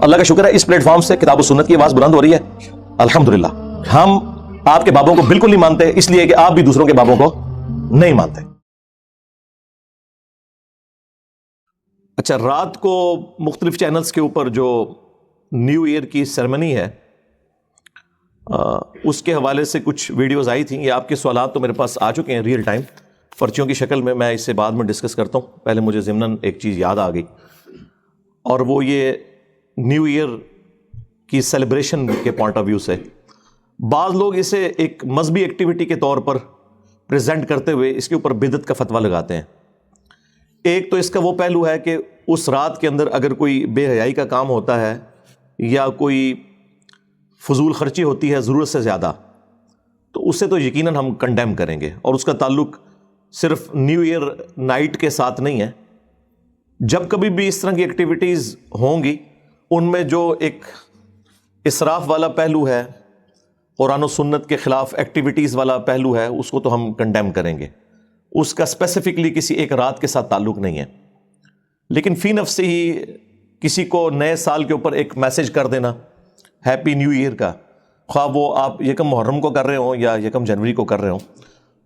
اللہ کا شکر ہے اس پلیٹ فارم سے کتاب و سنت کی آواز بلند ہو رہی ہے الحمدللہ. ہم آپ کے بابوں کو بالکل نہیں مانتے اس لیے کہ آپ بھی دوسروں کے بابوں کو نہیں مانتے. اچھا، رات کو مختلف چینلز کے اوپر جو نیو ایئر کی سیرمنی ہے اس کے حوالے سے کچھ ویڈیوز آئی تھیں. یہ آپ کے سوالات تو میرے پاس آ چکے ہیں ریئل ٹائم پرچیوں کی شکل میں اس سے بعد میں ڈسکس کرتا ہوں. پہلے مجھے ضمناً ایک چیز یاد آ گئی اور وہ یہ نیو ایئر کی سیلیبریشن کے پوائنٹ آف ویو سے بعض لوگ اسے ایک مذہبی ایکٹیویٹی کے طور پر پریزنٹ کرتے ہوئے اس کے اوپر بدعت کا فتویٰ لگاتے ہیں. ایک تو اس کا وہ پہلو ہے کہ اس رات کے اندر اگر کوئی بے حیائی کا کام ہوتا ہے یا کوئی فضول خرچی ہوتی ہے ضرورت سے زیادہ تو اسے تو یقیناً ہم کنڈیم کریں گے، اور اس کا تعلق صرف نیو ایئر نائٹ کے ساتھ نہیں ہے. جب کبھی بھی اس طرح کی ایکٹیویٹیز ہوں گی ان میں جو ایک اسراف والا پہلو ہے، قرآن و سنت کے خلاف ایکٹیویٹیز والا پہلو ہے، اس کو تو ہم کنڈیم کریں گے. اس کا اسپیسیفکلی کسی ایک رات کے ساتھ تعلق نہیں ہے. لیکن فی نفس سے ہی کسی کو نئے سال کے اوپر ایک میسج کر دینا ہیپی نیو ایئر کا، خواہ وہ آپ یکم محرم کو کر رہے ہوں یا یکم جنوری کو کر رہے ہوں،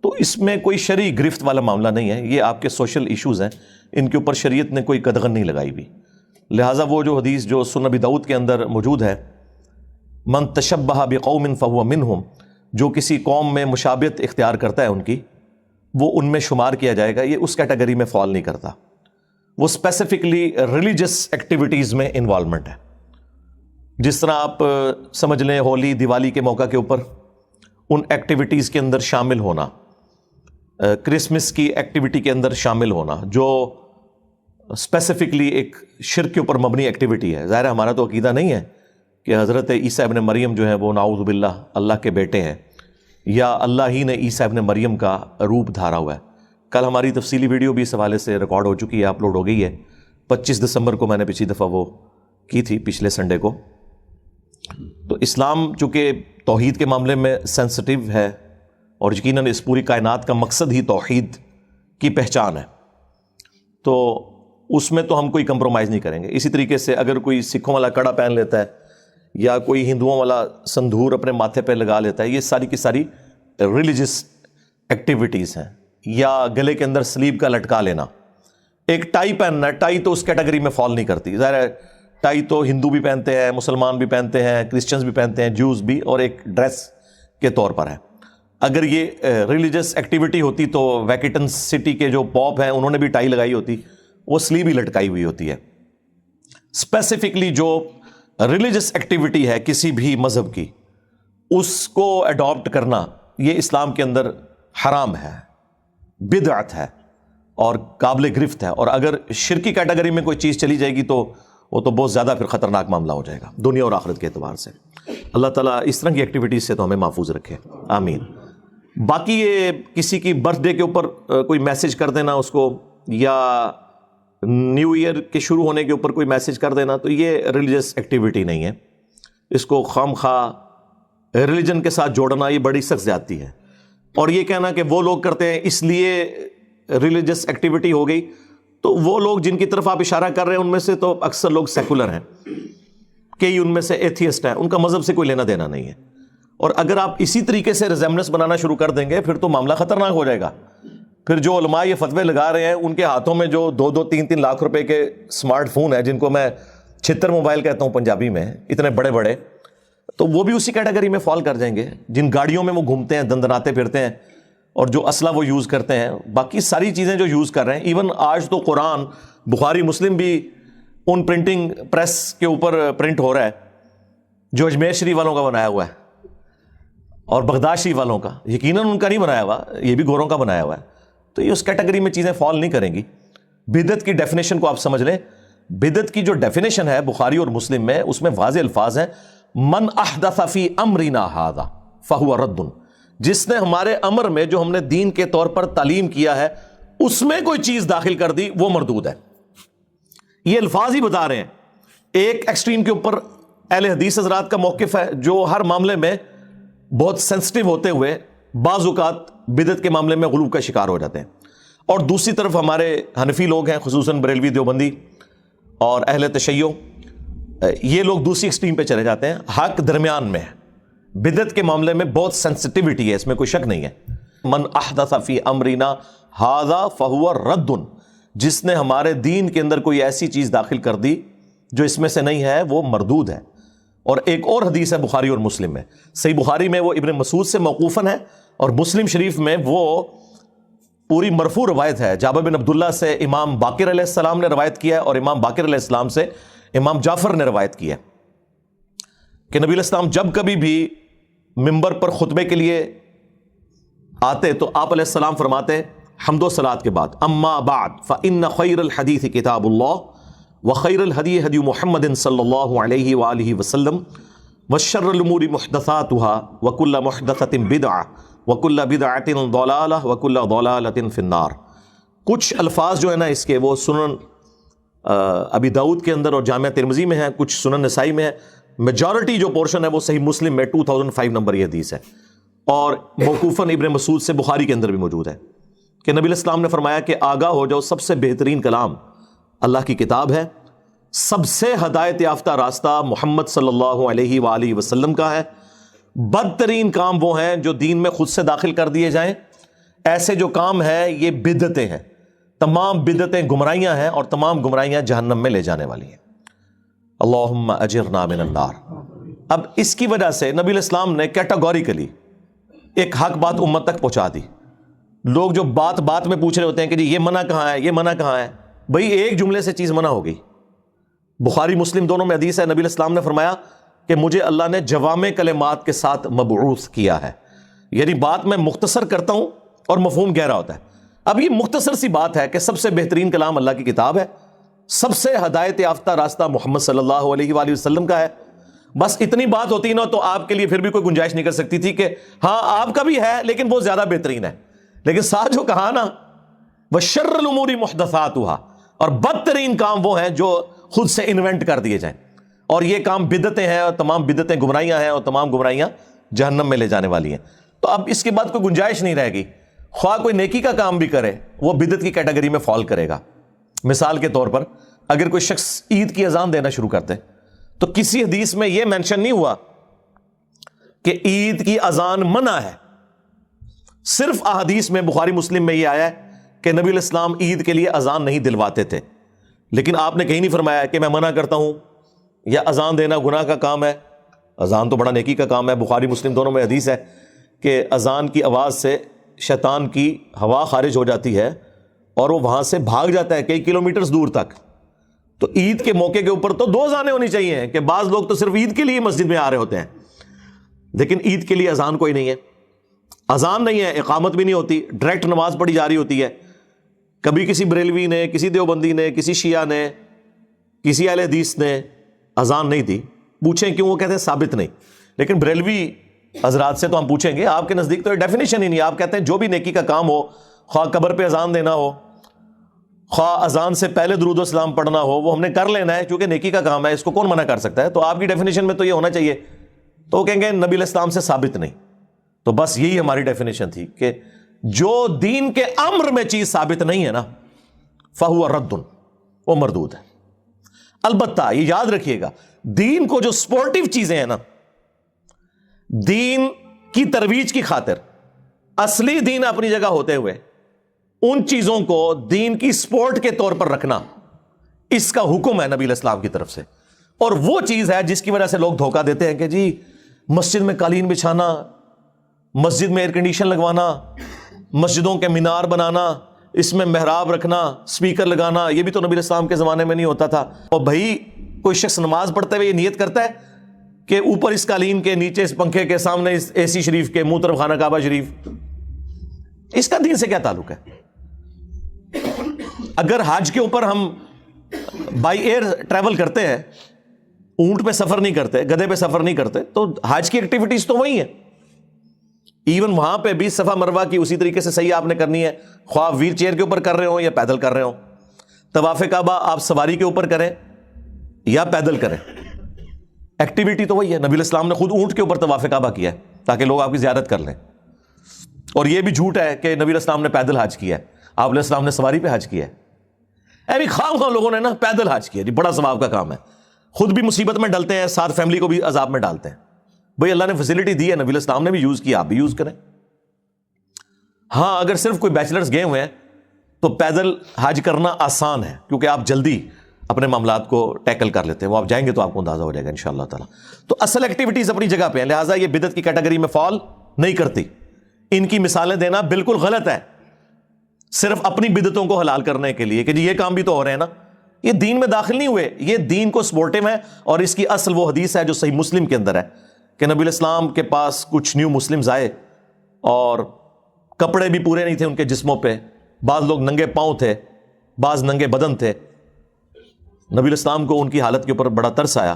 تو اس میں کوئی شرعی گرفت والا معاملہ نہیں ہے. یہ آپ کے سوشل ایشوز ہیں، ان کے اوپر شریعت نے کوئی قدغن نہیں لگائی ہوئی. لہٰذا وہ جو حدیث جو سنن ابی داؤد کے اندر موجود ہے، من تشبہ بقوم فہو منہم، جو کسی قوم میں مشابہت اختیار کرتا ہے ان کی، وہ ان میں شمار کیا جائے گا. یہ اس کیٹیگری میں فال نہیں کرتا. وہ اسپیسیفکلی ریلیجس ایکٹیویٹیز میں انوالومنٹ ہے. جس طرح آپ سمجھ لیں ہولی دیوالی کے موقع کے اوپر ان ایکٹیویٹیز کے اندر شامل ہونا، کرسمس کی ایکٹیویٹی کے اندر شامل ہونا جو اسپیسیفکلی ایک شرک کے اوپر مبنی ایکٹیویٹی ہے. ظاہر ہے ہمارا تو عقیدہ نہیں ہے کہ حضرت عیسیٰ ابن مریم جو ہیں وہ نعوذ باللہ اللہ کے بیٹے ہیں یا اللہ ہی نے عیسیٰ ابن مریم کا روپ دھارا ہوا ہے. کل ہماری تفصیلی ویڈیو بھی اس حوالے سے ریکارڈ ہو چکی ہے، اپلوڈ ہو گئی ہے. 25 دسمبر کو میں نے پچھلی دفعہ وہ کی تھی، پچھلے سنڈے کو. تو اسلام چونکہ توحید کے معاملے میں سینسٹیو ہے اور یقیناً اس پوری کائنات کا مقصد ہی توحید کی پہچان ہے، تو اس میں تو ہم کوئی کمپرومائز نہیں کریں گے. اسی طریقے سے اگر کوئی سکھوں والا کڑا پہن لیتا ہے یا کوئی ہندوؤں والا سندھور اپنے ماتھے پہ لگا لیتا ہے، یہ ساری کی ساری ریلیجس ایکٹیویٹیز ہیں. یا گلے کے اندر سلیب کا لٹکا لینا، ایک ٹائی پہننا، ٹائی تو اس کیٹیگری میں فال نہیں کرتی. ظاہر ہے ٹائی تو ہندو بھی پہنتے ہیں، مسلمان بھی پہنتے ہیں، کرسچنز بھی پہنتے ہیں، جوز بھی، اور ایک ڈریس کے طور پر ہے. اگر یہ ریلیجس ایکٹیویٹی ہوتی تو ویٹیکن سٹی کے جو پوپ ہیں انہوں نے بھی ٹائی لگائی ہوتی، وہ سلیب ہی لٹکائی ہوئی ہوتی ہے. اسپیسیفکلی جو ریلیجس ایکٹیویٹی ہے کسی بھی مذہب کی، اس کو اڈاپٹ کرنا یہ اسلام کے اندر حرام ہے، بدعت ہے اور قابل گرفت ہے. اور اگر شرکی کیٹیگری میں کوئی چیز چلی جائے گی تو وہ تو بہت زیادہ پھر خطرناک معاملہ ہو جائے گا دنیا اور آخرت کے اعتبار سے. اللہ تعالیٰ اس طرح کی ایکٹیویٹیز سے تو ہمیں محفوظ رکھے، آمین. باقی یہ کسی کی برتھ ڈے کے اوپر کوئی میسج کر دینا اس کو، یا نیو ایئر کے شروع ہونے کے اوپر کوئی میسج کر دینا، تو یہ ریلیجس ایکٹیویٹی نہیں ہے. اس کو خام خواہ ریلیجن کے ساتھ جوڑنا یہ بڑی سخت زیادتی ہے. اور یہ کہنا کہ وہ لوگ کرتے ہیں اس لیے ریلیجس ایکٹیویٹی ہو گئی، تو وہ لوگ جن کی طرف آپ اشارہ کر رہے ہیں ان میں سے تو اکثر لوگ سیکولر ہیں، کئی ان میں سے ایتھیسٹ ہیں، ان کا مذہب سے کوئی لینا دینا نہیں ہے. اور اگر آپ اسی طریقے سے ریزیمبلنس بنانا شروع کر دیں گے پھر تو معاملہ خطرناک ہو جائے گا. پھر جو علماء یہ فتوے لگا رہے ہیں ان کے ہاتھوں میں جو 2-3 لاکھ روپے کے اسمارٹ فون ہیں، جن کو میں 76 موبائل کہتا ہوں پنجابی میں، اتنے بڑے بڑے، تو وہ بھی اسی کیٹیگری میں فال کر جائیں گے. جن گاڑیوں میں وہ گھومتے ہیں، دندناتے پھرتے ہیں، اور جو اسلحہ وہ یوز کرتے ہیں، باقی ساری چیزیں جو یوز کر رہے ہیں، ایون آج تو قرآن بخاری مسلم بھی ان پرنٹنگ پریس کے اوپر پرنٹ ہو رہا ہے جو اجمیر شریف والوں کا بنایا ہوا ہے اور بغداد شریف والوں کا. یقیناً ان کا نہیں بنایا ہوا، یہ بھی گوروں کا بنایا ہوا ہے. تو یہ اس کیٹیگری میں چیزیں فال نہیں کریں گی. بدعت کی ڈیفینیشن کو آپ سمجھ لیں. بدعت کی جو ڈیفینیشن ہے بخاری اور مسلم میں، اس میں واضح الفاظ ہیں، من احدث فی امرنا ھذا فہو رد. جس نے ہمارے امر میں جو ہم نے دین کے طور پر تعلیم کیا ہے اس میں کوئی چیز داخل کر دی، وہ مردود ہے. یہ الفاظ ہی بتا رہے ہیں. ایک ایکسٹریم کے اوپر اہل حدیث حضرات کا موقف ہے جو ہر معاملے میں بہت سینسٹیو ہوتے ہوئے بعض اوقات بدعت کے معاملے میں غلو کا شکار ہو جاتے ہیں، اور دوسری طرف ہمارے حنفی لوگ ہیں، خصوصاً بریلوی دیوبندی اور اہل تشیع، یہ لوگ دوسری ایکسٹریم پہ چلے جاتے ہیں، حق درمیان میں ہے. بدعت کے معاملے میں بہت سینسٹیوٹی ہے، اس میں کوئی شک نہیں ہے. من احدث فی امرنا ھذا فہو رد، جس نے ہمارے دین کے اندر کوئی ایسی چیز داخل کر دی جو اس میں سے نہیں ہے وہ مردود ہے. اور ایک اور حدیث ہے بخاری اور مسلم میں، صحیح بخاری میں وہ ابن مسعود سے موقوفاً ہے، اور مسلم شریف میں وہ پوری مرفوع روایت ہے. جابر بن عبداللہ سے امام باقر علیہ السلام نے روایت کیا ہے، اور امام باقر علیہ السلام سے امام جعفر نے روایت کی ہے کہ نبی علیہ السلام جب کبھی بھی منبر پر خطبے کے لیے آتے تو آپ علیہ السلام فرماتے حمد و صلات کے بعد، اما بعد فإن خیر الحدیث کتاب اللہ وخیر الہدی ہدی محمد صلی اللہ علیہ وآلہ وسلم وشر الامور محدثاتها وکل محدثۃ بدعہ وکل بدعۃ ضلالہ وکل ضلالۃ فی النار. کچھ الفاظ جو ہے نا اس کے وہ سنن ابی داؤد کے اندر اور جامعہ ترمذی میں ہیں، کچھ سنن نسائی میں ہے. میجورٹی جو پورشن ہے وہ صحیح مسلم میں 2005 نمبر یہ حدیث ہے، اور موقوفاً ابن مسعود سے بخاری کے اندر بھی موجود ہے کہ نبی علیہ السلام نے فرمایا کہ آگاہ ہو جاؤ، سب سے بہترین کلام اللہ کی کتاب ہے، سب سے ہدایت یافتہ راستہ محمد صلی اللہ علیہ وآلہ وسلم کا ہے. بدترین کام وہ ہیں جو دین میں خود سے داخل کر دیے جائیں، ایسے جو کام ہیں یہ بدعتیں ہیں. تمام بدعتیں گمراہیاں ہیں، اور تمام گمراہیاں جہنم میں لے جانے والی ہیں. اللہم اجرنا من النار. اب اس کی وجہ سے نبی علیہ السلام نے کیٹاگوریکلی ایک حق بات امت تک پہنچا دی. لوگ جو بات بات میں پوچھ رہے ہوتے ہیں کہ جی یہ منع کہاں ہے، یہ منع کہاں ہے، بھئی ایک جملے سے چیز منع ہو گئی. بخاری مسلم دونوں میں حدیث ہے، نبی علیہ السلام نے فرمایا کہ مجھے اللہ نے جوامع کلمات کے ساتھ مبعوث کیا ہے، یعنی بات میں مختصر کرتا ہوں اور مفہوم گہرا ہوتا ہے. اب یہ مختصر سی بات ہے کہ سب سے بہترین کلام اللہ کی کتاب ہے، سب سے ہدایت یافتہ راستہ محمد صلی اللہ علیہ وآلہ وسلم کا ہے. بس اتنی بات ہوتی نا تو آپ کے لیے پھر بھی کوئی گنجائش نہیں کر سکتی تھی کہ ہاں آپ کا بھی ہے لیکن وہ زیادہ بہترین ہے. لیکن ساتھ جو کہا نا وشر الامور محدثاتها، اور بدترین کام وہ ہیں جو خود سے انوینٹ کر دیے جائیں، اور یہ کام بدعتیں ہیں، اور تمام بدعتیں گمراہیاں ہیں، اور تمام گمراہیاں جہنم میں لے جانے والی ہیں. تو اب اس کے بعد کوئی گنجائش نہیں رہے گی. خواہ کوئی نیکی کا کام بھی کرے وہ بدعت کی کیٹیگری میں فال کرے گا. مثال کے طور پر اگر کوئی شخص عید کی اذان دینا شروع کرتے تو کسی حدیث میں یہ مینشن نہیں ہوا کہ عید کی اذان منع ہے، صرف احادیث میں بخاری مسلم میں یہ آیا ہے کہ نبی علیہ السلام عید کے لیے اذان نہیں دلواتے تھے. لیکن آپ نے کہیں نہیں فرمایا کہ میں منع کرتا ہوں یا اذان دینا گناہ کا کام ہے. اذان تو بڑا نیکی کا کام ہے. بخاری مسلم دونوں میں حدیث ہے کہ اذان کی آواز سے شیطان کی ہوا خارج ہو جاتی ہے اور وہ وہاں سے بھاگ جاتا ہے کئی کلومیٹرز دور تک. تو عید کے موقع کے اوپر تو دو اذانیں ہونی چاہیے کہ بعض لوگ تو صرف عید کے لیے مسجد میں آ رہے ہوتے ہیں، لیکن عید کے لیے اذان کوئی نہیں ہے. اذان نہیں ہے، اقامت بھی نہیں ہوتی، ڈائریکٹ نماز پڑھی جا رہی ہوتی ہے. کبھی کسی بریلوی نے، کسی دیوبندی نے، کسی شیعہ نے، کسی اہل حدیث نے اذان نہیں دی. پوچھیں کیوں؟ وہ کہتے ہیں ثابت نہیں. لیکن بریلوی حضرات سے تو ہم پوچھیں گے، آپ کے نزدیک تو ڈیفینیشن ہی نہیں. آپ کہتے ہیں جو بھی نیکی کا کام ہو، خواہ قبر پہ اذان دینا ہو، خواہ اذان سے پہلے درود و سلام پڑھنا ہو، وہ ہم نے کر لینا ہے کیونکہ نیکی کا کام ہے، اس کو کون منع کر سکتا ہے. تو آپ کی ڈیفینیشن میں تو یہ ہونا چاہیے. تو وہ کہیں گے نبی علیہ السلام سے ثابت نہیں. تو بس یہی ہماری ڈیفینیشن تھی کہ جو دین کے امر میں چیز ثابت نہیں ہے نا فہو رد، وہ مردود ہے. البتہ یہ یاد رکھیے گا، دین کو جو سپورٹیو چیزیں ہیں نا، دین کی ترویج کی خاطر اصلی دین اپنی جگہ ہوتے ہوئے ان چیزوں کو دین کی سپورٹ کے طور پر رکھنا، اس کا حکم ہے نبی علیہ السلام کی طرف سے. اور وہ چیز ہے جس کی وجہ سے لوگ دھوکہ دیتے ہیں کہ جی مسجد میں قالین بچھانا، مسجد میں ایئر کنڈیشن لگوانا، مسجدوں کے مینار بنانا، اس میں محراب رکھنا، سپیکر لگانا، یہ بھی تو نبی علیہ السلام کے زمانے میں نہیں ہوتا تھا. اور بھائی کوئی شخص نماز پڑھتے ہوئے یہ نیت کرتا ہے کہ اوپر اس قالین کے، نیچے اس پنکھے کے، سامنے اس اے سی شریف کے، منہ طرف خانہ کعبہ شریف، اس کا دین سے کیا تعلق ہے؟ اگر حج کے اوپر ہم بائی ایئر ٹریول کرتے ہیں، اونٹ پہ سفر نہیں کرتے، گدھے پہ سفر نہیں کرتے، تو حج کی ایکٹیویٹیز تو وہی ہیں. ایون وہاں پہ بھی صفا مروہ کی اسی طریقے سے صحیح آپ نے کرنی ہے، خواہ ویل چیئر کے اوپر کر رہے ہوں یا پیدل کر رہے ہوں. طواف کعبہ آپ سواری کے اوپر کریں یا پیدل کریں، ایکٹیویٹی تو وہی ہے. نبی علیہ السلام نے خود اونٹ کے اوپر طواف کعبہ کیا ہے تاکہ لوگ آپ کی زیارت کر لیں. اور یہ بھی جھوٹ ہے کہ نبی علیہ السلام نے پیدل حج کیا ہے، آپ علیہ السلام نے سواری پہ حج کیا ہے. خواہ لوگوں نے نا پیدل حج کیا، جی بڑا ثواب کا کام ہے. خود بھی مصیبت میں ڈلتے ہیں، ساتھ فیملی کو بھی عذاب میں ڈالتے ہیں. بھئی اللہ نے فیسلٹی دی ہے، نبی علیہ السلام نے بھی یوز کیا، آپ بھی یوز کریں. ہاں اگر صرف کوئی بیچلرز گئے ہوئے ہیں تو پیدل حج کرنا آسان ہے، کیونکہ آپ جلدی اپنے معاملات کو ٹیکل کر لیتے ہیں. وہ آپ جائیں گے تو آپ کو اندازہ ہو جائے گا انشاءاللہ تعالی. تو اصل ایکٹیویٹیز اپنی جگہ پہ ہیں، لہٰذا یہ بدعت کی کیٹیگری میں فال نہیں کرتی. ان کی مثالیں دینا بالکل غلط ہے صرف اپنی بدعتوں کو حلال کرنے کے لیے کہ جی یہ کام بھی تو ہو رہے ہیں نا. یہ دین میں داخل نہیں ہوئے، یہ دین کو سپورٹیو ہے. اور اس کی اصل وہ حدیث ہے جو صحیح مسلم کے اندر ہے کہ نبی علیہ السلام کے پاس کچھ نیو مسلمز آئے اور کپڑے بھی پورے نہیں تھے ان کے جسموں پہ، بعض لوگ ننگے پاؤں تھے، بعض ننگے بدن تھے. نبی علیہ السلام کو ان کی حالت کے اوپر بڑا ترس آیا.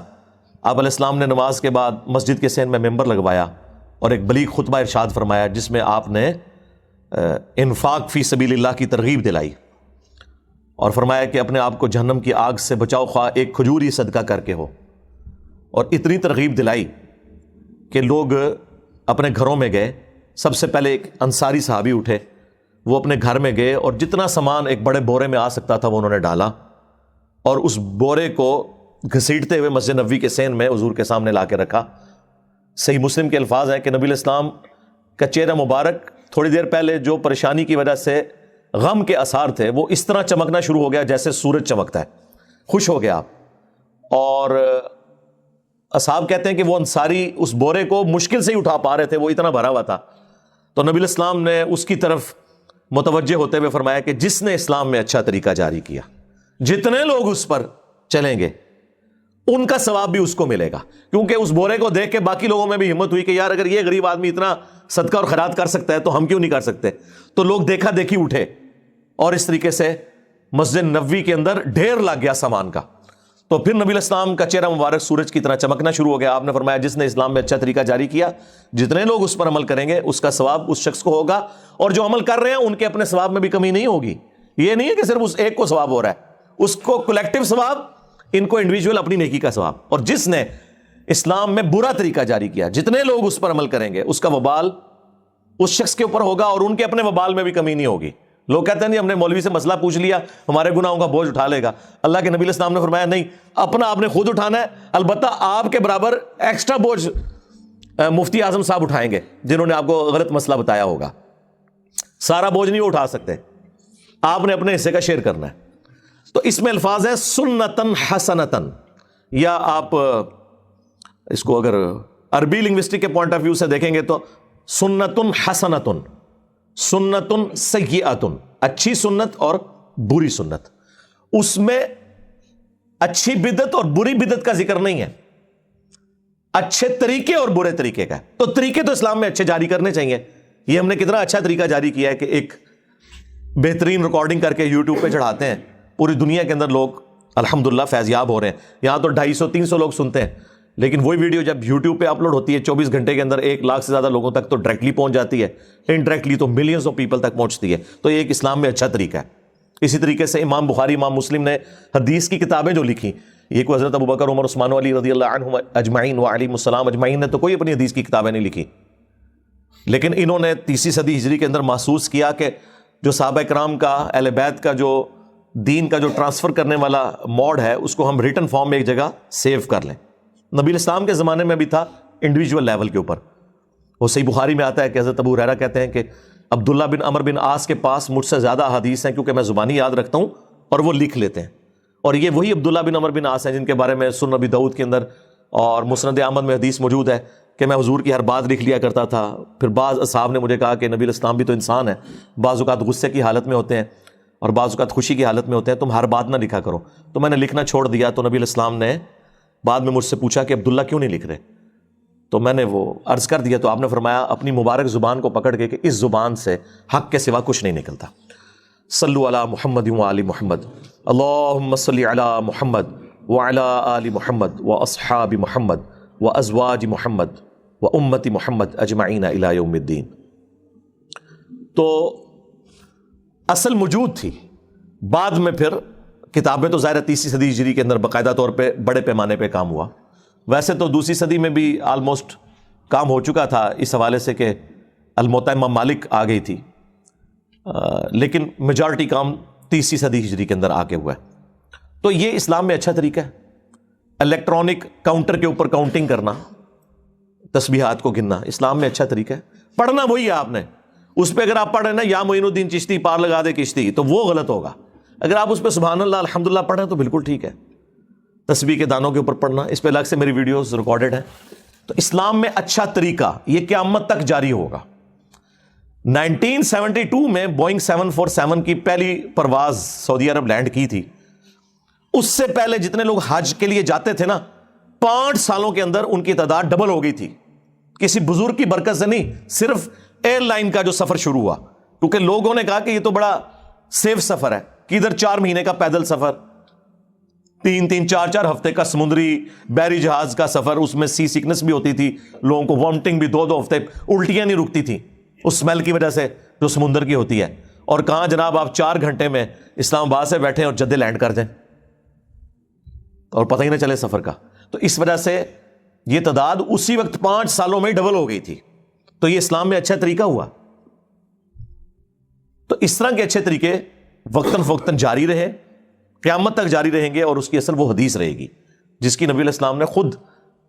آپ علیہ السلام نے نماز کے بعد مسجد کے صحن میں ممبر لگوایا اور ایک بلیغ خطبہ ارشاد فرمایا جس میں آپ نے انفاق فی سبیل اللہ کی ترغیب دلائی اور فرمایا کہ اپنے آپ کو جہنم کی آگ سے بچاؤ، خواہ ایک کھجور ہی صدقہ کر کے ہو. اور اتنی ترغیب دلائی کہ لوگ اپنے گھروں میں گئے. سب سے پہلے ایک انصاری صحابی اٹھے، وہ اپنے گھر میں گئے اور جتنا سامان ایک بڑے بورے میں آ سکتا تھا وہ انہوں نے ڈالا اور اس بورے کو گھسیٹتے ہوئے مسجد نبوی کے صحن میں حضور کے سامنے لا کے رکھا. صحیح مسلم کے الفاظ ہیں کہ نبی علیہ السلام کا چہرہ مبارک تھوڑی دیر پہلے جو پریشانی کی وجہ سے غم کے آثار تھے وہ اس طرح چمکنا شروع ہو گیا جیسے سورج چمکتا ہے. خوش ہو گیا آپ. اور اصحاب کہتے ہیں کہ وہ انصاری اس بورے کو مشکل سے ہی اٹھا پا رہے تھے، وہ اتنا بھرا ہوا تھا. تو نبی علیہ السلام نے اس کی طرف متوجہ ہوتے ہوئے فرمایا کہ جس نے اسلام میں اچھا طریقہ جاری کیا، جتنے لوگ اس پر چلیں گے ان کا ثواب بھی اس کو ملے گا. کیونکہ اس بورے کو دیکھ کے باقی لوگوں میں بھی ہمت ہوئی کہ یار اگر یہ غریب آدمی اتنا صدقہ اور خیرات کر سکتا ہے تو ہم کیوں نہیں کر سکتے. تو لوگ دیکھا دیکھی اٹھے اور اس طریقے سے مسجد نبوی کے اندر ڈھیر لگ گیا سامان کا. تو پھر نبی علیہ السلام کا چہرہ مبارک سورج کی طرح چمکنا شروع ہو گیا. آپ نے فرمایا جس نے اسلام میں اچھا طریقہ جاری کیا، جتنے لوگ اس پر عمل کریں گے اس کا ثواب اس شخص کو ہوگا، اور جو عمل کر رہے ہیں ان کے اپنے ثواب میں بھی کمی نہیں ہوگی. یہ نہیں ہے کہ صرف اس ایک کو ثواب ہو رہا ہے، اس کو کلیکٹیو ثواب، ان کو انڈیویجول اپنی نیکی کا ثواب. اور جس نے اسلام میں برا طریقہ جاری کیا، جتنے لوگ اس پر عمل کریں گے اس کا وبال اس شخص کے اوپر ہوگا اور ان کے اپنے وبال میں بھی کمی نہیں ہوگی. لوگ کہتے ہیں نہیں ہم نے مولوی سے مسئلہ پوچھ لیا ہمارے گناہوں کا بوجھ اٹھا لے گا. اللہ کے نبی علیہ السلام نے فرمایا نہیں، اپنا آپ نے خود اٹھانا ہے. البتہ آپ کے برابر ایکسٹرا بوجھ مفتی اعظم صاحب اٹھائیں گے جنہوں نے آپ کو غلط مسئلہ بتایا ہوگا. سارا بوجھ نہیں وہ اٹھا سکتے، آپ نے اپنے حصے کا شیئر کرنا ہے. تو اس میں الفاظ ہے سنتن حسنتن، یا آپ اس کو اگر عربی لنگوسٹک کے پوائنٹ آف ویو سے دیکھیں گے تو سنتن حسنتن، سنتن سیئتن، اچھی سنت اور بری سنت. اس میں اچھی بدعت اور بری بدعت کا ذکر نہیں ہے، اچھے طریقے اور برے طریقے کا. تو طریقے تو اسلام میں اچھے جاری کرنے چاہیے. یہ ہم نے کتنا اچھا طریقہ جاری کیا ہے کہ ایک بہترین ریکارڈنگ کر کے یوٹیوب پہ چڑھاتے ہیں. پوری دنیا کے اندر لوگ الحمدللہ فیضیاب ہو رہے ہیں. یہاں تو 250-300 لوگ سنتے ہیں، لیکن وہی ویڈیو جب یوٹیوب پہ اپلوڈ ہوتی ہے 24 گھنٹے کے اندر 1 لاکھ سے زیادہ لوگوں تک تو ڈائریکٹلی پہنچ جاتی ہے، انڈائریکٹلی تو ملینز آف پیپل تک پہنچتی ہے. تو یہ ایک اسلام میں اچھا طریقہ ہے. اسی طریقے سے امام بخاری، امام مسلم نے حدیث کی کتابیں جو لکھی، یہ کوئی حضرت ابوبکر، عمر، عثمان و علی رضی اللہ عنہم اجمعین وعلیہم السلام اجمعین نے تو کوئی اپنی حدیث کی کتابیں نہیں لکھی، لیکن انہوں نے 30 صدی ہجری کے اندر محسوس کیا کہ جو صحابہ کرام کا، اہل بیت کا جو دین کا جو ٹرانسفر کرنے والا موڈ ہے اس کو ہم ریٹن فارم میں ایک جگہ سیو کر لیں. نبی علیہ السلام کے زمانے میں بھی تھا انڈیویجول لیول کے اوپر. وہ صحیح بخاری میں آتا ہے کہ حضرت ابو ہریرہ کہتے ہیں کہ عبداللہ بن عمر بن عاص کے پاس مجھ سے زیادہ احادیث ہیں کیونکہ میں زبانی یاد رکھتا ہوں اور وہ لکھ لیتے ہیں. اور یہ وہی عبداللہ بن عمر بن عاص ہیں جن کے بارے میں سنن نبی داؤد کے اندر اور مسند احمد میں حدیث موجود ہے کہ میں حضور کی ہر بات لکھ لیا کرتا تھا. پھر بعض اصحاب نے مجھے کہا کہ نبی علیہ السلام بھی تو انسان ہے، بعض اوقات غصے کی حالت میں ہوتے ہیں اور بعض اوقات خوشی کی حالت میں ہوتے ہیں، تم ہر بات نہ لکھا کرو. تو میں نے لکھنا چھوڑ دیا. تو نبی علیہ السلام نے بعد میں مجھ سے پوچھا کہ عبداللہ کیوں نہیں لکھ رہے؟ تو میں نے وہ عرض کر دیا. تو آپ نے فرمایا اپنی مبارک زبان کو پکڑ کے کہ اس زبان سے حق کے سوا کچھ نہیں نکلتا. صلو علی محمد و آل محمد، اللہم صلی علی محمد وعلی آل محمد واصحاب محمد وازواج محمد وامت محمد اجمعین الی یوم الدین. تو اصل موجود تھی. بعد میں پھر کتابیں تو ظاہر 30 صدی ہجری کے اندر باقاعدہ طور پہ بڑے پیمانے پہ کام ہوا. ویسے تو دوسری صدی میں بھی آلموسٹ کام ہو چکا تھا اس حوالے سے کہ الموطا امام مالک آ گئی تھی، لیکن میجارٹی کام 30 صدی ہجری کے اندر آ کے ہوا ہے. تو یہ اسلام میں اچھا طریقہ ہے. الیکٹرانک کاؤنٹر کے اوپر کاؤنٹنگ کرنا، تسبیحات کو گننا اسلام میں اچھا طریقہ ہے. پڑھنا وہی ہے آپ نے، اس پہ اگر آپ پڑھ رہے ہیں نا یا معین الدین چشتی پار لگا دے کشتی، تو وہ غلط ہوگا. اگر آپ اس پہ سبحان اللہ الحمدللہ پڑھیں تو بالکل ٹھیک ہے. تسبیح کے دانوں کے اوپر پڑھنا، اس پہ الگ سے میری ویڈیوز ریکارڈڈ ہیں. تو اسلام میں اچھا طریقہ یہ قیامت تک جاری ہوگا. 1972 میں بوئنگ 747 کی پہلی پرواز سعودی عرب لینڈ کی تھی. اس سے پہلے جتنے لوگ حج کے لیے جاتے تھے نا، 5 سالوں کے اندر ان کی تعداد ڈبل ہو گئی تھی. کسی بزرگ کی برکت سے نہیں، صرف ایئر لائن کا جو سفر شروع ہوا، کیونکہ لوگوں نے کہا کہ یہ تو بڑا سیف سفر ہے. کدھر 4 مہینے کا پیدل سفر، 3 4 ہفتے کا سمندری بحری جہاز کا سفر، اس میں سی سیکنس بھی ہوتی تھی، لوگوں کو وامٹنگ بھی 2 ہفتے، الٹیاں نہیں رکتی تھیں اس سمیل کی وجہ سے جو سمندر کی ہوتی ہے. اور کہاں جناب آپ 4 گھنٹے میں اسلام آباد سے بیٹھیں اور جدے لینڈ کر دیں اور پتہ ہی نہ چلے سفر کا. تو اس وجہ سے یہ تعداد اسی وقت 5 سالوں میں ڈبل ہو گئی تھی. تو یہ اسلام میں اچھا طریقہ ہوا. تو اس طرح کے اچھے طریقے وقتاً فوقتاً جاری رہے، قیامت تک جاری رہیں گے. اور اس کی اصل وہ حدیث رہے گی جس کی نبی علیہ السلام نے خود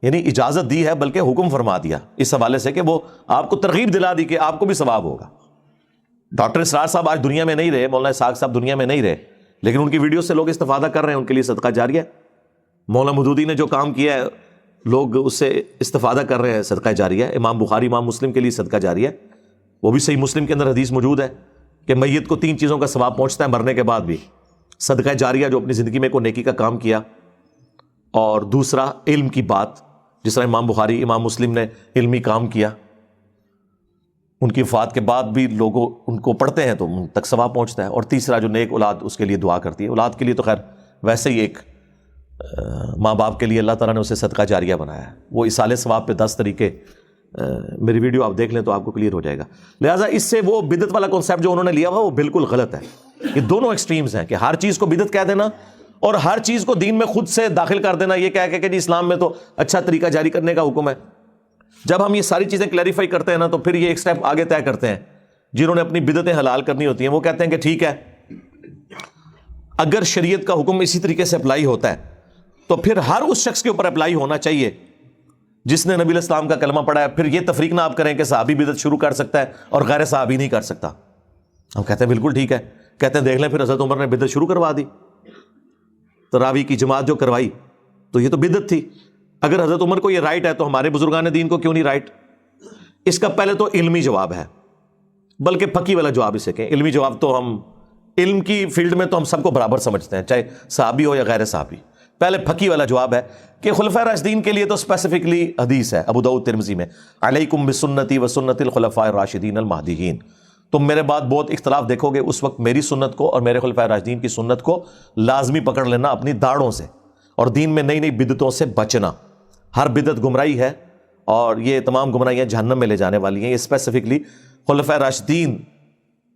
یعنی اجازت دی ہے، بلکہ حکم فرما دیا اس حوالے سے کہ وہ آپ کو ترغیب دلا دی کہ آپ کو بھی ثواب ہوگا. ڈاکٹر اسرار صاحب آج دنیا میں نہیں رہے، مولانا اسحاق صاحب دنیا میں نہیں رہے، لیکن ان کی ویڈیو سے لوگ استفادہ کر رہے ہیں، ان کے لیے صدقہ جاریہ ہے. مولانا مودودی نے جو کام کیا ہے لوگ اس سے استفادہ کر رہے ہیں، صدقہ جاریہ ہے. امام بخاری امام مسلم کے لیے صدقہ جاریہ ہے. وہ بھی صحیح مسلم کے اندر حدیث موجود ہے کہ میت کو 3 چیزوں کا ثواب پہنچتا ہے مرنے کے بعد بھی. صدقہ جاریہ جو اپنی زندگی میں کوئی نیکی کا کام کیا، اور دوسرا علم کی بات، جس طرح امام بخاری امام مسلم نے علمی کام کیا، ان کی وفات کے بعد بھی لوگ ان کو پڑھتے ہیں تو ان تک ثواب پہنچتا ہے. اور تیسرا جو نیک اولاد اس کے لیے دعا کرتی ہے. اولاد کے لیے تو خیر ویسے ہی ایک ماں باپ کے لیے اللہ تعالیٰ نے اسے صدقہ جاریہ بنایا ہے. وہ اصالِ ثواب پہ 10 طریقے، میری ویڈیو آپ دیکھ لیں تو آپ کو کلیئر ہو جائے گا. لہٰذا اس سے وہ بدعت والا کانسیپٹ جو انہوں نے لیا ہوا وہ بالکل غلط ہے. یہ دونوں ایکسٹریمز ہیں کہ ہر چیز کو بدعت کہہ دینا اور ہر چیز کو دین میں خود سے داخل کر دینا، یہ کہہ کہ جی اسلام میں تو اچھا طریقہ جاری کرنے کا حکم ہے. جب ہم یہ ساری چیزیں کلیریفائی کرتے ہیں نا، تو پھر یہ ایک سٹیپ آگے طے کرتے ہیں. جنہوں نے اپنی بدعتیں حلال کرنی ہوتی ہیں وہ کہتے ہیں کہ ٹھیک ہے، اگر شریعت کا حکم اسی طریقے سے اپلائی ہوتا ہے تو پھر ہر اس شخص کے اوپر اپلائی ہونا چاہیے جس نے نبی علیہ السلام کا کلمہ پڑھا ہے. پھر یہ تفریق نہ آپ کریں کہ صحابی بدعت شروع کر سکتا ہے اور غیر صحابی نہیں کر سکتا. ہم کہتے ہیں بالکل ٹھیک ہے. کہتے ہیں دیکھ لیں پھر حضرت عمر نے بدعت شروع کروا دی، تراویح کی جماعت جو کروائی تو یہ تو بدعت تھی. اگر حضرت عمر کو یہ رائٹ ہے تو ہمارے بزرگان دین کو کیوں نہیں رائٹ؟ اس کا پہلے تو علمی جواب ہے، بلکہ پکی والا جواب اسے کہیں. علمی جواب تو ہم علم کی فیلڈ میں تو ہم سب کو برابر سمجھتے ہیں، چاہے صحابی ہو یا غیر صحابی. پہلے پھکی والا جواب ہے کہ خلفاء راشدین کے لیے تو اسپیسیفکلی حدیث ہے ابو داؤد ترمذی میں، علیکم بسنتی و سنت الخلفاء الراشدین المہدیین. تم میرے بعد بہت اختلاف دیکھو گے، اس وقت میری سنت کو اور میرے خلفاء راشدین کی سنت کو لازمی پکڑ لینا اپنی داڑھوں سے، اور دین میں نئی نئی بدعتوں سے بچنا. ہر بدعت گمراہی ہے اور یہ تمام گمراہیاں جہنم میں لے جانے والی ہیں. یہ اسپیسیفکلی خلفاء راشدین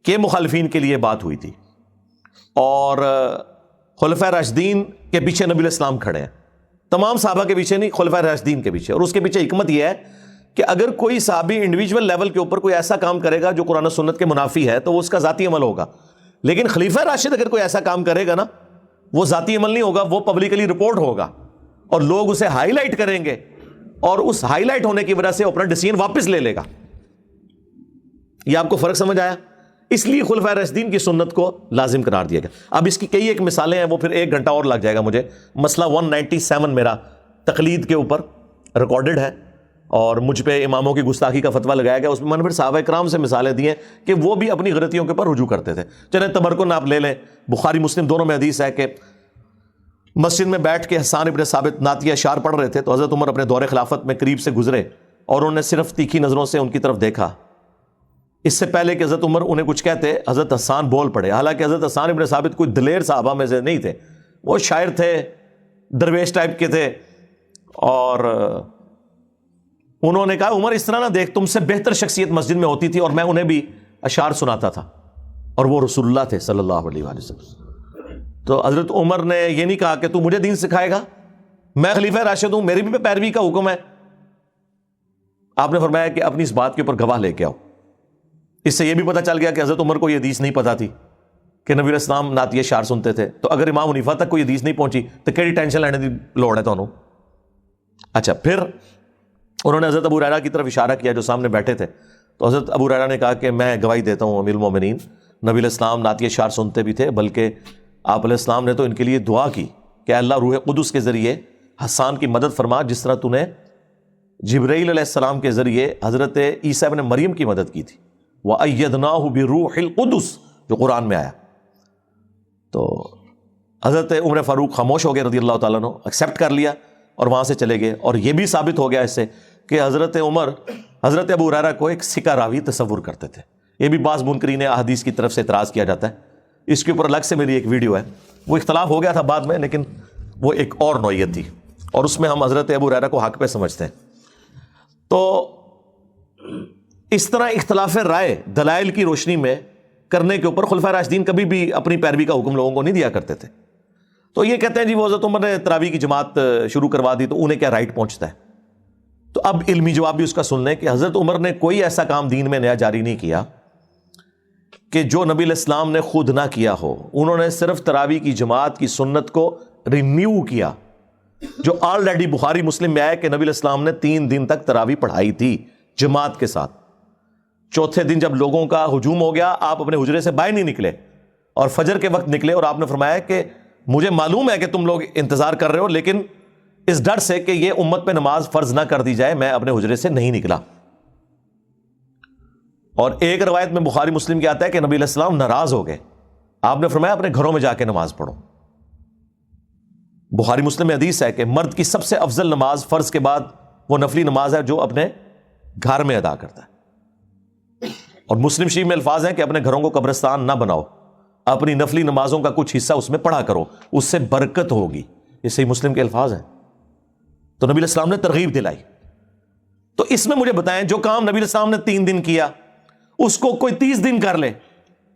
کے مخالفین کے لیے بات ہوئی تھی، اور خلفاء راشدین کے پیچھے نبی علیہ السلام کھڑے ہیں. تمام صحابہ کے پیچھے نہیں، خلفاء راشدین کے پیچھے. اور اس کے پیچھے حکمت یہ ہے کہ اگر کوئی صحابی انڈیویجول لیول کے اوپر کوئی ایسا کام کرے گا جو قرآن و سنت کے منافی ہے تو وہ اس کا ذاتی عمل ہوگا. لیکن خلیفہ راشد اگر کوئی ایسا کام کرے گا نا، وہ ذاتی عمل نہیں ہوگا، وہ پبلکلی رپورٹ ہوگا اور لوگ اسے ہائی لائٹ کریں گے، اور اس ہائی لائٹ ہونے کی وجہ سے اپنا ڈیسیژن واپس لے لے گا. یہ آپ کو فرق سمجھ آیا؟ اس لیے خلفاء راشدین کی سنت کو لازم قرار دیا گیا. اب اس کی کئی ایک مثالیں ہیں، وہ پھر 1 گھنٹہ اور لگ جائے گا مجھے. مسئلہ 197 میرا تقلید کے اوپر ریکارڈڈ ہے، اور مجھ پہ اماموں کی گستاخی کا فتویٰ لگایا گیا. اس میں میں نے پھر صحابہ کرام سے مثالیں دی ہیں کہ وہ بھی اپنی غلطیوں کے اوپر رجوع کرتے تھے. چلیں تبرکن آپ لے لیں، بخاری مسلم دونوں میں حدیث ہے کہ مسجد میں بیٹھ کے حسان ابن ثابت نعتیہ اشعار پڑھ رہے تھے تو حضرت عمر اپنے دور خلافت میں قریب سے گزرے اور انہوں نے صرف تیکھی نظروں سے ان کی طرف دیکھا. اس سے پہلے کہ حضرت عمر انہیں کچھ کہتے، حضرت حسان بول پڑے. حالانکہ حضرت حسان ابن ثابت کوئی دلیر صحابہ میں سے نہیں تھے، وہ شاعر تھے، درویش ٹائپ کے تھے. اور انہوں نے کہا عمر اس طرح نہ دیکھ، تم سے بہتر شخصیت مسجد میں ہوتی تھی اور میں انہیں بھی اشعار سناتا تھا، اور وہ رسول اللہ تھے صلی اللہ علیہ وآلہ وسلم. تو حضرت عمر نے یہ نہیں کہا کہ تو مجھے دین سکھائے گا، میں خلیفہ راشد ہوں، میری بھی پیروی کا حکم ہے. آپ نے فرمایا کہ اپنی اس بات کے اوپر گواہ لے کے آؤ. اس سے یہ بھی پتہ چل گیا کہ حضرت عمر کو یہ حدیث نہیں پتہ تھی کہ نبی علیہ السلام نعتیہ اشعار سنتے تھے. تو اگر امام حنیفہ تک کوئی حدیث نہیں پہنچی تو کیڑی ٹینشن لینے کی لوڑ ہے تانوں؟ اچھا، پھر انہوں نے حضرت ابو ہریرہ کی طرف اشارہ کیا جو سامنے بیٹھے تھے. تو حضرت ابو ہریرہ نے کہا کہ میں گواہی دیتا ہوں امیر المومنین، نبی علیہ السلام نعتیہ شعر سنتے بھی تھے، بلکہ آپ علیہ السلام نے تو ان کے لیے دعا کی کہ اللہ روح قدس کے ذریعے حسان کی مدد فرما، جس طرح تو نے جبرائیل علیہ السلام کے ذریعے حضرت عیسیٰ ابن مریم کی مدد کی تھی. وَأَيَّدْنَاهُ بِرُوحِ الْقُدُسِ جو قرآن میں آیا. تو حضرت عمر فاروق خاموش ہو گئے رضی اللہ تعالیٰ عنہ، ایکسیپٹ کر لیا اور وہاں سے چلے گئے. اور یہ بھی ثابت ہو گیا اس سے کہ حضرت عمر حضرت ابو ہریرہ کو ایک سکہ راوی تصور کرتے تھے. یہ بھی بعض منکرین احادیث کی طرف سے اعتراض کیا جاتا ہے. اس کے اوپر الگ سے میری ایک ویڈیو ہے، وہ اختلاف ہو گیا تھا بعد میں، لیکن وہ ایک اور نوعیت تھی اور اس میں ہم حضرت ابو ہریرہ کو حق پہ سمجھتے ہیں. تو اس طرح اختلاف رائے دلائل کی روشنی میں کرنے کے اوپر خلفائے راشدین کبھی بھی اپنی پیروی کا حکم لوگوں کو نہیں دیا کرتے تھے. تو یہ کہتے ہیں جی وہ حضرت عمر نے تراویح کی جماعت شروع کروا دی تو انہیں کیا رائٹ پہنچتا ہے. تو اب علمی جواب بھی اس کا سن لیں کہ حضرت عمر نے کوئی ایسا کام دین میں نیا جاری نہیں کیا کہ جو نبی علیہ السلام نے خود نہ کیا ہو. انہوں نے صرف تراویح کی جماعت کی سنت کو رینیو کیا، جو آلریڈی بخاری مسلم میں آیا کہ نبی علیہ السلام نے 3 دن تک تراویح پڑھائی تھی جماعت کے ساتھ. چوتھے دن جب لوگوں کا ہجوم ہو گیا، آپ اپنے حجرے سے باہر نہیں نکلے اور فجر کے وقت نکلے، اور آپ نے فرمایا کہ مجھے معلوم ہے کہ تم لوگ انتظار کر رہے ہو، لیکن اس ڈر سے کہ یہ امت پہ نماز فرض نہ کر دی جائے میں اپنے حجرے سے نہیں نکلا. اور ایک روایت میں بخاری مسلم کی آتا ہے کہ نبی علیہ السلام ناراض ہو گئے. آپ نے فرمایا اپنے گھروں میں جا کے نماز پڑھو. بخاری مسلم میں حدیث ہے کہ مرد کی سب سے افضل نماز فرض کے بعد وہ نفلی نماز ہے جو اپنے گھر میں ادا کرتا ہے. اور مسلم شریف میں الفاظ ہیں کہ اپنے گھروں کو قبرستان نہ بناؤ، اپنی نفلی نمازوں کا کچھ حصہ اس میں پڑھا کرو، اس سے برکت ہوگی. یہ صحیح مسلم کے الفاظ ہیں. تو نبی علیہ السلام نے ترغیب دلائی. تو اس میں مجھے بتائیں جو کام نبی علیہ السلام نے 3 دن کیا اس کو کوئی 30 دن کر لے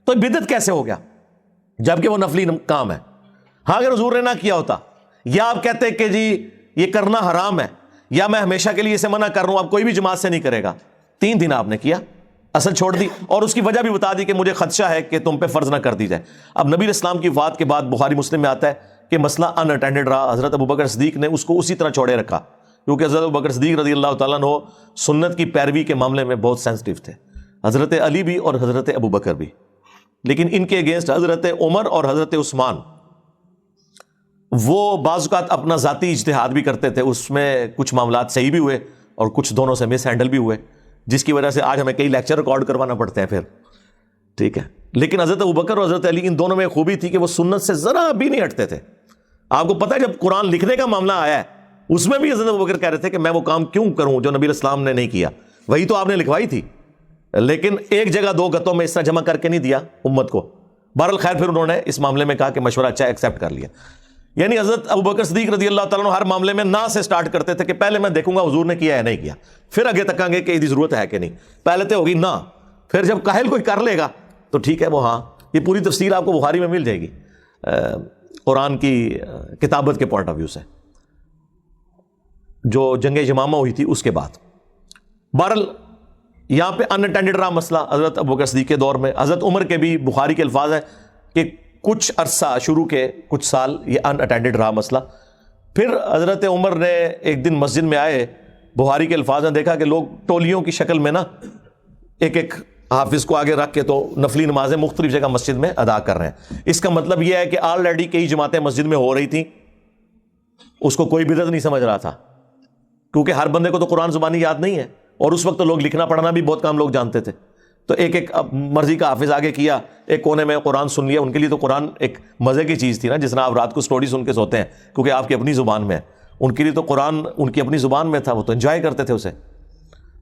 تو بدعت کیسے ہو گیا جبکہ وہ نفلی کام ہے؟ ہاں اگر حضور نے نہ کیا ہوتا، یا آپ کہتے کہ جی یہ کرنا حرام ہے، یا میں ہمیشہ کے لیے اسے منع کر رہا ہوں اب کوئی بھی جماعت سے نہیں کرے گا. 3 دن آپ نے کیا، اصل چھوڑ دی، اور اس کی وجہ بھی بتا دی کہ مجھے خدشہ ہے کہ تم پہ فرض نہ کر دی جائے. اب نبی علیہ السلام کی وفات کے بعد بخاری مسلم میں آتا ہے کہ مسئلہ ان اٹینڈڈ رہا. حضرت ابوبکر صدیق نے اس کو اسی طرح چھوڑے رکھا، کیونکہ حضرت ابوبکر صدیق رضی اللہ تعالیٰ عنہ سنت کی پیروی کے معاملے میں بہت سینسٹیو تھے، حضرت علی بھی اور حضرت ابوبکر بھی. لیکن ان کے اگینسٹ حضرت عمر اور حضرت عثمان وہ بعض اوقات اپنا ذاتی اجتہاد بھی کرتے تھے. اس میں کچھ معاملات صحیح بھی ہوئے اور کچھ دونوں سے مس ہینڈل بھی ہوئے، جس کی وجہ سے آج ہمیں کئی لیکچر ریکارڈ کروانا پڑتے ہیں پھر. ٹھیک ہے، لیکن حضرت ابوبکر اور حضرت علی ان دونوں میں خوبی تھی کہ وہ سنت سے ذرا بھی نہیں ہٹتے تھے. آپ کو پتہ ہے جب قرآن لکھنے کا معاملہ آیا ہے اس میں بھی حضرت ابوبکر کہہ رہے تھے کہ میں وہ کام کیوں کروں جو نبی علیہ السلام نے نہیں کیا، وہی تو آپ نے لکھوائی تھی، لیکن ایک جگہ 2 گتوں میں اس طرح جمع کر کے نہیں دیا امت کو. بہرحال خیر پھر انہوں نے اس معاملے میں کہا کہ مشورہ اچھا ایکسیپٹ کر لیا. یعنی حضرت ابوبکر صدیق رضی اللہ تعالیٰ عنہ ہر معاملے میں نہ سے سٹارٹ کرتے تھے کہ پہلے میں دیکھوں گا حضور نے کیا ہے نہیں کیا، پھر آگے تکاں گے کہ اس کی ضرورت ہے کہ نہیں. پہلے تو ہوگی نہ، پھر جب کاہل کوئی کر لے گا تو ٹھیک ہے وہ ہاں. یہ پوری تفصیل آپ کو بخاری میں مل جائے گی قرآن کی کتابت کے پوائنٹ آف ویو سے، جو جنگ یمامہ ہوئی تھی اس کے بعد. بہرحال یہاں پہ ان اٹینڈڈ رہا مسئلہ حضرت ابوبکر صدیق کے دور میں. حضرت عمر کے بھی بخاری کے الفاظ ہیں کہ کچھ عرصہ شروع کے کچھ سال یہ ان اٹینڈڈ رہا مسئلہ. پھر حضرت عمر نے ایک دن مسجد میں آئے، بخاری کے الفاظ ہیں، دیکھا کہ لوگ ٹولیوں کی شکل میں نا ایک ایک حافظ کو آگے رکھ کے تو نفلی نمازیں مختلف جگہ مسجد میں ادا کر رہے ہیں. اس کا مطلب یہ ہے کہ آلریڈی کئی جماعتیں مسجد میں ہو رہی تھیں، اس کو کوئی بدعت نہیں سمجھ رہا تھا، کیونکہ ہر بندے کو تو قرآن زبانی یاد نہیں ہے، اور اس وقت تو لوگ لکھنا پڑھنا بھی بہت کم لوگ جانتے تھے. تو ایک ایک مرضی کا حافظ آگے کیا، ایک کونے میں قرآن سن لیا. ان کے لیے تو قرآن ایک مزے کی چیز تھی نا، جس طرح آپ رات کو سٹوری سن کے سوتے ہیں کیونکہ آپ کی اپنی زبان میں ہے. ان کے لیے تو قرآن ان کی اپنی زبان میں تھا، وہ تو انجوائے کرتے تھے اسے.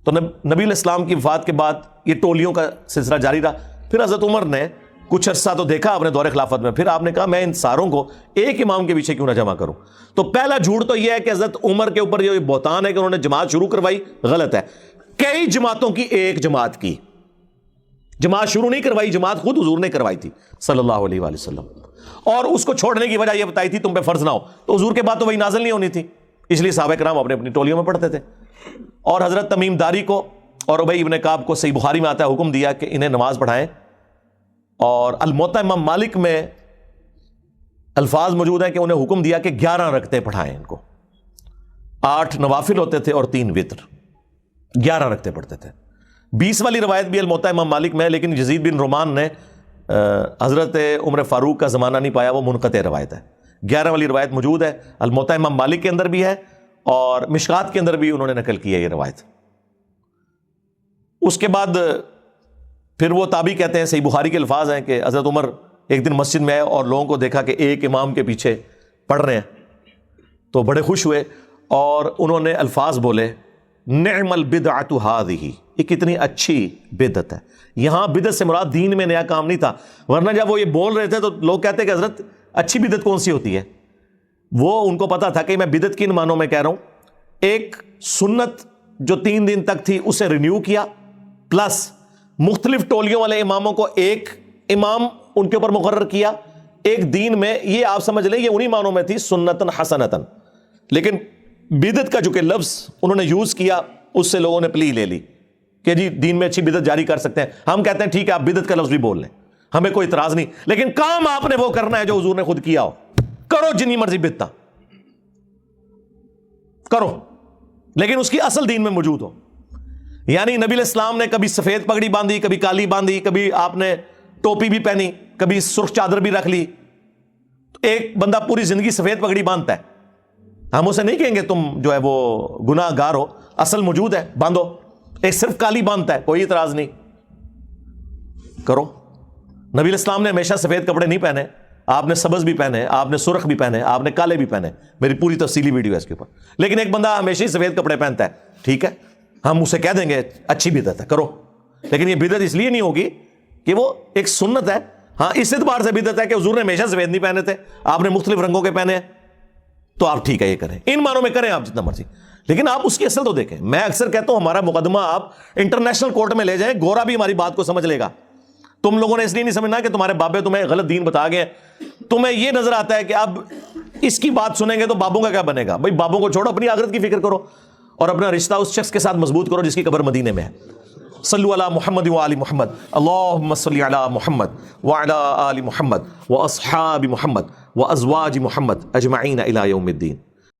تو نبی علیہ السلام کی وفات کے بعد یہ ٹولیوں کا سلسلہ جاری رہا. پھر حضرت عمر نے کچھ عرصہ تو دیکھا اپنے دور خلافت میں، پھر آپ نے کہا میں ان ساروں کو ایک امام کے پیچھے کیوں نہ جمع کروں. تو پہلا جھوٹ تو یہ ہے کہ حضرت عمر کے اوپر یہ بہتان ہے کہ انہوں نے جماعت شروع کروائی، غلط ہے. کئی جماعتوں کی ایک جماعت کی، جماعت شروع نہیں کروائی، جماعت خود حضور نے کروائی تھی صلی اللہ علیہ وآلہ وسلم، اور اس کو چھوڑنے کی وجہ یہ بتائی تھی تم پہ فرض نہ ہو. تو حضور کے بعد تو وہی نازل نہیں ہونی تھی، اس لیے صحابہ کرام اپنے اپنی ٹولیوں میں پڑھتے تھے. اور حضرت تمیم داری کو اور ابی ابن کعب کو صحیح بخاری میں آتا ہے حکم دیا کہ انہیں نماز پڑھائیں. اور الموطا امام مالک میں الفاظ موجود ہیں کہ انہیں حکم دیا کہ 11 رکعتیں پڑھائیں ان کو. 8 نوافل ہوتے تھے اور 3 وتر، 11 رکھتے پڑھتے تھے۔ 20 والی روایت بھی الموطا امام مالک میں ہے، لیکن یزید بن رومان نے حضرت عمر فاروق کا زمانہ نہیں پایا، وہ منقطع روایت ہے۔ 11 والی روایت موجود ہے، الموطا امام مالک کے اندر بھی ہے اور مشکات کے اندر بھی انہوں نے نقل کی ہے یہ روایت۔ اس کے بعد پھر وہ تابعی کہتے ہیں، صحیح بخاری کے الفاظ ہیں کہ حضرت عمر ایک دن مسجد میں آئے اور لوگوں کو دیکھا کہ ایک امام کے پیچھے پڑھ رہے ہیں تو بڑے خوش ہوئے اور انہوں نے الفاظ بولے، نعم البدعۃ ہذہ، یہ کتنی اچھی بدعت ہے۔ یہاں بدعت سے مراد دین میں نیا کام نہیں تھا، ورنہ جب وہ یہ بول رہے تھے تو لوگ کہتے کہ حضرت اچھی بدعت کون سی ہوتی ہے؟ وہ ان کو پتا تھا کہ میں بدعت کن معنوں میں کہہ رہا ہوں، ایک سنت جو 3 دن تک تھی اسے رینیو کیا، پلس مختلف ٹولیوں والے اماموں کو ایک امام ان کے اوپر مقرر کیا ایک دین میں۔ یہ آپ سمجھ لیں یہ انہی معنوں میں تھی سنتن حسنتن، لیکن بدعت کا جو کہ لفظ انہوں نے یوز کیا اس سے لوگوں نے پلی لے لی کہ جی دین میں اچھی بدعت جاری کر سکتے ہیں۔ ہم کہتے ہیں ٹھیک ہے آپ بدعت کا لفظ بھی بول لیں، ہمیں کوئی اعتراض نہیں، لیکن کام آپ نے وہ کرنا ہے جو حضور نے خود کیا ہو۔ کرو جنی مرضی بدعت کرو، لیکن اس کی اصل دین میں موجود ہو۔ یعنی نبی علیہ السلام نے کبھی سفید پگڑی باندھی، کبھی کالی باندھی، کبھی آپ نے ٹوپی بھی پہنی، کبھی سرخ چادر بھی رکھ لی۔ ایک بندہ پوری زندگی سفید پگڑی باندھتا ہے، ہم اسے نہیں کہیں گے تم جو ہے وہ گناہ گار ہو، اصل موجود ہے باندھو۔ ایک صرف کالی باندھتا ہے، کوئی اعتراض نہیں، کرو۔ نبی علیہ السلام نے ہمیشہ سفید کپڑے نہیں پہنے، آپ نے سبز بھی پہنے، آپ نے سرخ بھی پہنے، آپ نے کالے بھی پہنے، میری پوری تفصیلی ویڈیو ہے اس کے اوپر۔ لیکن ایک بندہ ہمیشہ ہی سفید کپڑے پہنتا ہے، ٹھیک ہے ہم اسے کہہ دیں گے اچھی بدعت ہے، کرو۔ لیکن یہ بدعت اس لیے نہیں ہوگی کہ وہ ایک سنت ہے، ہاں اس اعتبار سے بدعت ہے کہ حضور نے ہمیشہ سفید نہیں پہنے تھے، آپ نے مختلف رنگوں کے پہنے ہیں تو آپ ٹھیک ہے یہ کریں، ان معنوں میں کریں آپ جتنا مرضی، لیکن آپ اس کی اصل تو دیکھیں۔ میں اکثر کہتا ہوں ہمارا مقدمہ آپ انٹرنیشنل کورٹ میں لے جائیں، گورا بھی ہماری بات کو سمجھ لے گا۔ تم لوگوں نے اس لیے نہیں سمجھنا کہ تمہارے بابے تمہیں غلط دین بتا گئے، تمہیں یہ نظر آتا ہے کہ اب اس کی بات سنیں گے تو بابوں کا کیا بنے گا؟ بھائی بابوں کو چھوڑو، اپنی آخرت کی فکر کرو اور اپنا رشتہ اس شخص کے ساتھ مضبوط کرو جس کی قبر مدینے میں ہے۔ صلو علی محمد وآل محمد، اللہم صلی علی محمد وعلی آل محمد واصحاب محمد وازواج محمد اجمعین الی یوم الدین۔